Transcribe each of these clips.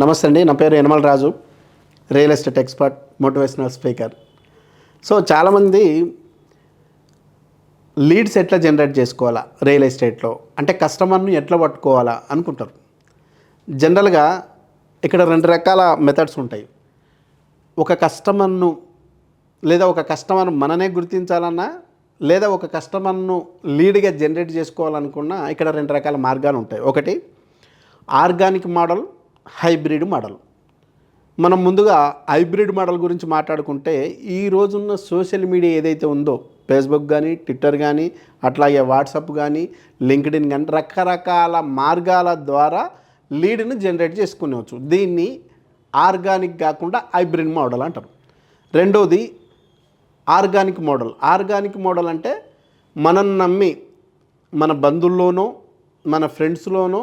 నమస్తే అండి. నా పేరు Yanamala Raju, real estate expert, motivational speaker. So చాలామంది లీడ్స్ ఎట్లా జనరేట్ చేసుకోవాలా రియల్ ఎస్టేట్లో, అంటే కస్టమర్ని ఎట్లా పట్టుకోవాలా అనుకుంటారు. జనరల్గా ఇక్కడ రెండు రకాల మెథడ్స్ ఉంటాయి. ఒక కస్టమర్ను లేదా ఒక కస్టమర్ మననే గుర్తించాలన్నా, లేదా ఒక కస్టమర్ను లీడ్గా జనరేట్ చేసుకోవాలనుకున్నా ఇక్కడ రెండు రకాల మార్గాలు ఉంటాయి. ఒకటి ఆర్గానిక్ మోడల్, హైబ్రిడ్ మోడల్. మనం ముందుగా హైబ్రిడ్ మోడల్ గురించి మాట్లాడుకుంటే, ఈ రోజున్న సోషల్ మీడియా ఏదైతే ఉందో, ఫేస్బుక్ కానీ, ట్విట్టర్ కానీ, అట్లాగే వాట్సాప్ కానీ, లింక్డ్ఇన్ కానీ, రకరకాల మార్గాల ద్వారా లీడ్ని జనరేట్ చేసుకునేవచ్చు. దీన్ని ఆర్గానిక్ కాకుండా హైబ్రిడ్ మోడల్ అంటారు. రెండోది ఆర్గానిక్ మోడల్. ఆర్గానిక్ మోడల్ అంటే మనం నమ్మి మన బంధువుల్లోనో, మన ఫ్రెండ్స్లోనో,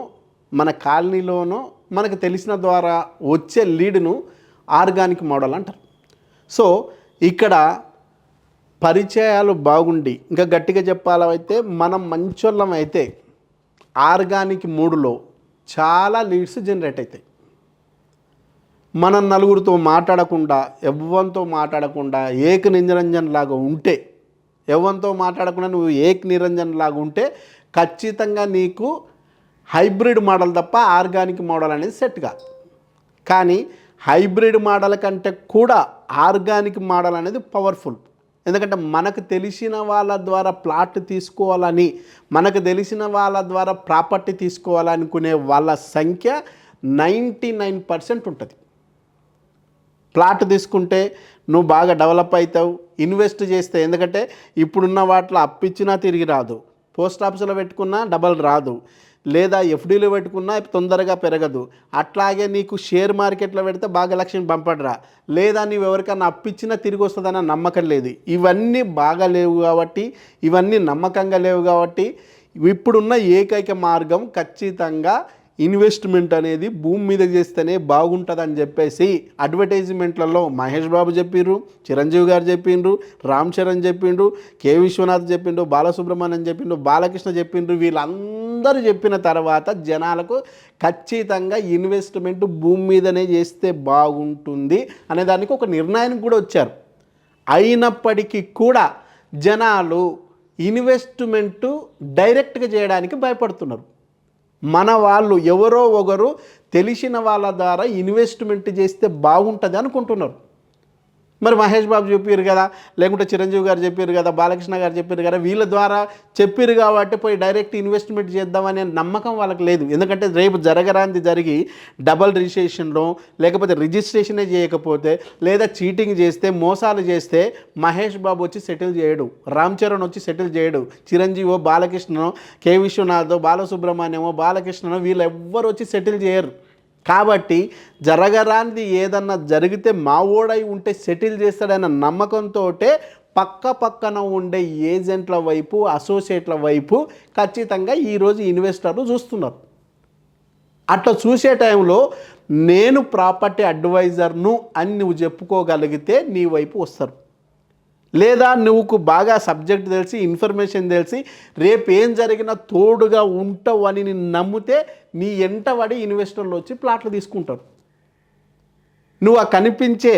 మన కాలనీలోనో మనకు తెలిసిన ద్వారా వచ్చే లీడ్ను ఆర్గానిక్ మోడల్ అంటారు. సో ఇక్కడ పరిచయాలు బాగుండి, ఇంకా గట్టిగా చెప్పాలంటే మనం మంచోళ్ళం అయితే ఆర్గానిక్ మూడులో చాలా లీడ్స్ జనరేట్ అవుతాయి. మనం నలుగురితో మాట్లాడకుండా, ఎవ్వరితో మాట్లాడకుండా ఏక నిరంజన్ లాగా ఉంటే, ఎవరితో మాట్లాడకుండా నువ్వు ఏక నిరంజన్ లాగా ఉంటే ఖచ్చితంగా నీకు హైబ్రిడ్ మోడల్ తప్ప ఆర్గానిక్ మోడల్ అనేది సెట్ కాదు. కానీ హైబ్రిడ్ మోడల్ కంటే కూడా ఆర్గానిక్ మోడల్ అనేది పవర్ఫుల్. ఎందుకంటే మనకు తెలిసిన వాళ్ళ ద్వారా ప్లాట్ తీసుకోవాలని, మనకు తెలిసిన వాళ్ళ ద్వారా ప్రాపర్టీ తీసుకోవాలనుకునే వాళ్ళ సంఖ్య 99% ఉంటుంది. ప్లాట్ తీసుకుంటే నువ్వు బాగా డెవలప్ అవుతావు, ఇన్వెస్ట్ చేస్తే. ఎందుకంటే ఇప్పుడున్న వాటిలో అప్పిచ్చినా తిరిగి రాదు, పోస్ట్ ఆఫీసులో పెట్టుకున్నా డబల్ రాదు, లేదా ఎఫ్డీలో పెట్టుకున్నా తొందరగా పెరగదు. అట్లాగే నీకు షేర్ మార్కెట్లో పెడితే బాగా లక్ష్యం పంపడరా, లేదా నీవు ఎవరికన్నా అప్పిచ్చినా తిరిగి వస్తుందన్న నమ్మకం లేదు. ఇవన్నీ బాగా లేవు కాబట్టి, ఇవన్నీ నమ్మకంగా లేవు కాబట్టి ఇప్పుడున్న ఏకైక మార్గం ఖచ్చితంగా ఇన్వెస్ట్మెంట్ అనేది భూమి మీద చేస్తేనే బాగుంటుందని చెప్పేసి అడ్వర్టైజ్మెంట్లలో మహేష్ బాబు చెప్పిండ్రు, చిరంజీవి గారు చెప్పిండ్రు, రామ్ చరణ్ చెప్పిండ్రు, కె విశ్వనాథ్ చెప్పిండ్రు, బాలసుబ్రహ్మణ్యం చెప్పిండ్రు, బాలకృష్ణ చెప్పిండ్రు. వీళ్ళందరూ చెప్పిన తర్వాత జనాలకు ఖచ్చితంగా ఇన్వెస్ట్మెంట్ భూమి మీదనే చేస్తే బాగుంటుంది అనే దానికి ఒక నిర్ణయానికి కూడా వచ్చారు. అయినప్పటికీ కూడా జనాలు ఇన్వెస్ట్మెంటు డైరెక్ట్గా చేయడానికి భయపడుతున్నారు. మన వాళ్ళు ఎవరో ఒకరు తెలిసిన వాళ్ళ ద్వారా ఇన్వెస్ట్మెంట్ చేస్తే బాగుంటుంది అనుకుంటున్నారు. మరి మహేష్ బాబు చెప్పారు కదా, లేకుంటే చిరంజీవి గారు చెప్పారు కదా, బాలకృష్ణ గారు చెప్పారు కదా, వీళ్ళ ద్వారా చెప్పారు కాబట్టి పోయి డైరెక్ట్ ఇన్వెస్ట్మెంట్ చేద్దామనే నమ్మకం వాళ్ళకి లేదు. ఎందుకంటే రేపు జరగరాంది జరిగి డబల్ రిజిస్ట్రేషన్లో, లేకపోతే రిజిస్ట్రేషనే చేయకపోతే, లేదా చీటింగ్ చేస్తే, మోసాలు చేస్తే మహేష్ బాబు వచ్చి సెటిల్ చేయడు, రామ్ చరణ్ వచ్చి సెటిల్ చేయడు, చిరంజీవో, బాలకృష్ణనో, కె విశ్వనాథో, బాలసుబ్రహ్మణ్యమో, బాలకృష్ణనో వీళ్ళు ఎవ్వరు వచ్చి సెటిల్ చేయరు. కాబట్టి జరగరాంది ఏదన్నా జరిగితే మా ఓడై ఉంటే సెటిల్ చేస్తాడన్న నమ్మకంతో పక్కన ఉండే ఏజెంట్ల వైపు, అసోసియేట్ల వైపు ఖచ్చితంగా ఈరోజు ఇన్వెస్టర్లు చూస్తున్నారు. అట్లా చూసే టైంలో నేను ప్రాపర్టీ అడ్వైజర్ను అని నువ్వు చెప్పుకోగలిగితే నీ వైపు వస్తారు. లేదా నువ్వుకు బాగా సబ్జెక్ట్ తెలిసి, ఇన్ఫర్మేషన్ తెలిసి, రేపు ఏం జరిగినా తోడుగా ఉంటావు అని నేను నమ్మితే నీ ఎంటబడి ఇన్వెస్టర్లు వచ్చి ప్లాట్లు తీసుకుంటారు. నువ్వు ఆ కనిపించే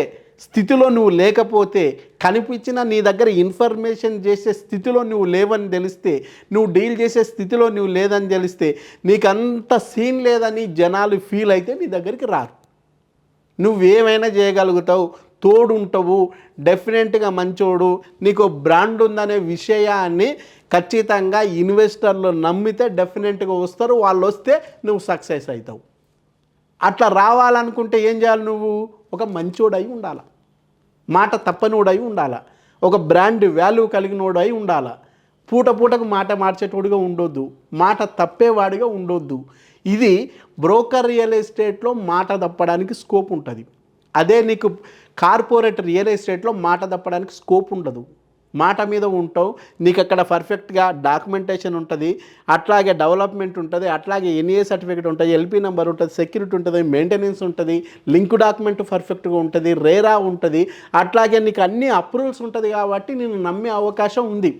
స్థితిలో నువ్వు లేకపోతే, కనిపించిన నీ దగ్గర ఇన్ఫర్మేషన్ చేసే స్థితిలో నువ్వు లేవని తెలిస్తే, నువ్వు డీల్ చేసే స్థితిలో నువ్వు లేదని తెలిస్తే, నీకంత సీన్ లేదని జనాలు ఫీల్ అయితే నీ దగ్గరికి రారు. నువ్వేమైనా చేయగలుగుతావు, తోడుంటావు, డెఫినెట్గా మంచోడు, నీకు బ్రాండ్ ఉందనే విషయాన్ని ఖచ్చితంగా ఇన్వెస్టర్లు నమ్మితే డెఫినెట్గా వస్తారు. వాళ్ళు వస్తే నువ్వు సక్సెస్ అవుతావు. అట్లా రావాలనుకుంటే ఏం చేయాలి? నువ్వు ఒక మంచోడై ఉండాలి, మాట తప్పనోడై ఉండాలి, ఒక బ్రాండ్ వాల్యూ కలిగినోడై ఉండాలి, పూటకు మాట మార్చేటోడిగా ఉండొద్దు, మాట తప్పేవాడిగా ఉండొద్దు. ఇది బ్రోకర్ రియల్ ఎస్టేట్లో మాట తప్పడానికి స్కోప్ ఉంటుంది. అదే నీకు కార్పొరేట్ రియల్ ఎస్టేట్లో మాట తప్పడానికి స్కోప్ ఉండదు. మాట మీద ఉంటావు, నీకు అక్కడ పర్ఫెక్ట్గా డాక్యుమెంటేషన్ ఉంటుంది, అట్లాగే డెవలప్మెంట్ ఉంటుంది, అట్లాగే ఎన్ఏ సర్టిఫికేట్ ఉంటుంది, ఎల్పీ నెంబర్ ఉంటుంది, సెక్యూరిటీ ఉంటుంది, మెయింటెనెన్స్ ఉంటుంది, లింక్ డాక్యుమెంట్ పర్ఫెక్ట్గా ఉంటుంది, రేరా ఉంటుంది, అట్లాగే నీకు అన్ని అప్రూవల్స్ ఉంటుంది. కాబట్టి నేను నమ్మే అవకాశం ఉంది.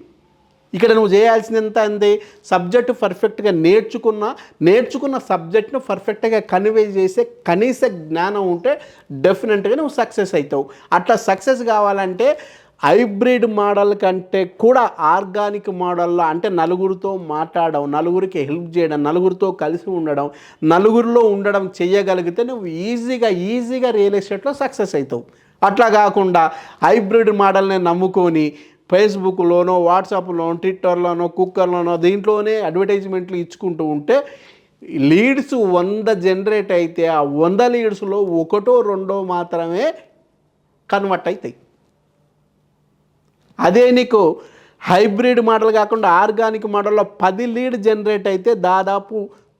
ఇక్కడ నువ్వు చేయాల్సింది ఎంత అంది, సబ్జెక్టు పర్ఫెక్ట్గా నేర్చుకున్న సబ్జెక్ట్ను పర్ఫెక్ట్గా కన్వే చేసే కనీస జ్ఞానం ఉంటే డెఫినెట్గా నువ్వు సక్సెస్ అవుతావు. అట్లా సక్సెస్ కావాలంటే హైబ్రిడ్ మోడల్ కంటే కూడా ఆర్గానిక్ మోడల్లో, అంటే నలుగురితో మాట్లాడడం, నలుగురికి హెల్ప్ చేయడం, నలుగురితో కలిసి ఉండడం, నలుగురిలో ఉండడం చేయగలిగితే నువ్వు ఈజీగా రియల్ ఎస్టేట్లో సక్సెస్ అవుతావు. అట్లా కాకుండా హైబ్రిడ్ మోడల్ని నమ్ముకొని ఫేస్బుక్లోనో, వాట్సాప్లోనో, ట్విట్టర్లోనో, కుక్కర్లోనో దీంట్లోనే అడ్వర్టైజ్మెంట్లు ఇచ్చుకుంటూ ఉంటే లీడ్స్ 100 జనరేట్ అయితే ఆ 100 లీడ్స్లో 1-2 మాత్రమే కన్వర్ట్ అవుతాయి. అదే నీకు హైబ్రిడ్ మోడల్ కాకుండా ఆర్గానిక్ మోడల్లో 10 లీడ్ జనరేట్ అయితే దాదాపు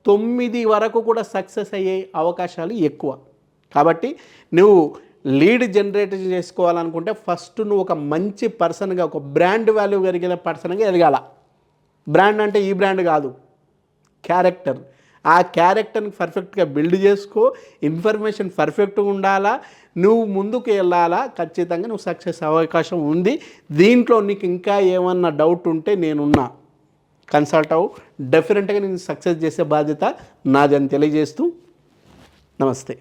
9 వరకు కూడా సక్సెస్ అయ్యే అవకాశాలు ఎక్కువ. కాబట్టి నువ్వు లీడ్ జనరేట్ చేసుకోవాలనుకుంటే ఫస్ట్ నువ్వు ఒక మంచి పర్సన్గా, ఒక బ్రాండ్ వాల్యూ కలిగిన పర్సన్గా ఎదగాల. బ్రాండ్ అంటే ఈ బ్రాండ్ కాదు, క్యారెక్టర్. ఆ క్యారెక్టర్ని పర్ఫెక్ట్గా బిల్డ్ చేసుకో, ఇన్ఫర్మేషన్ పర్ఫెక్ట్గా ఉండాలా, నువ్వు ముందుకు వెళ్ళాలా, ఖచ్చితంగా నువ్వు సక్సెస్ అవకాశం ఉంది. దీంట్లో నీకు ఇంకా ఏమన్నా డౌట్ ఉంటే నేనున్నా, కన్సల్ట్ అవ్వు. డెఫినెట్గా నేను సక్సెస్ చేసే బాధ్యత నాది అని తెలియజేస్తూ నమస్తే.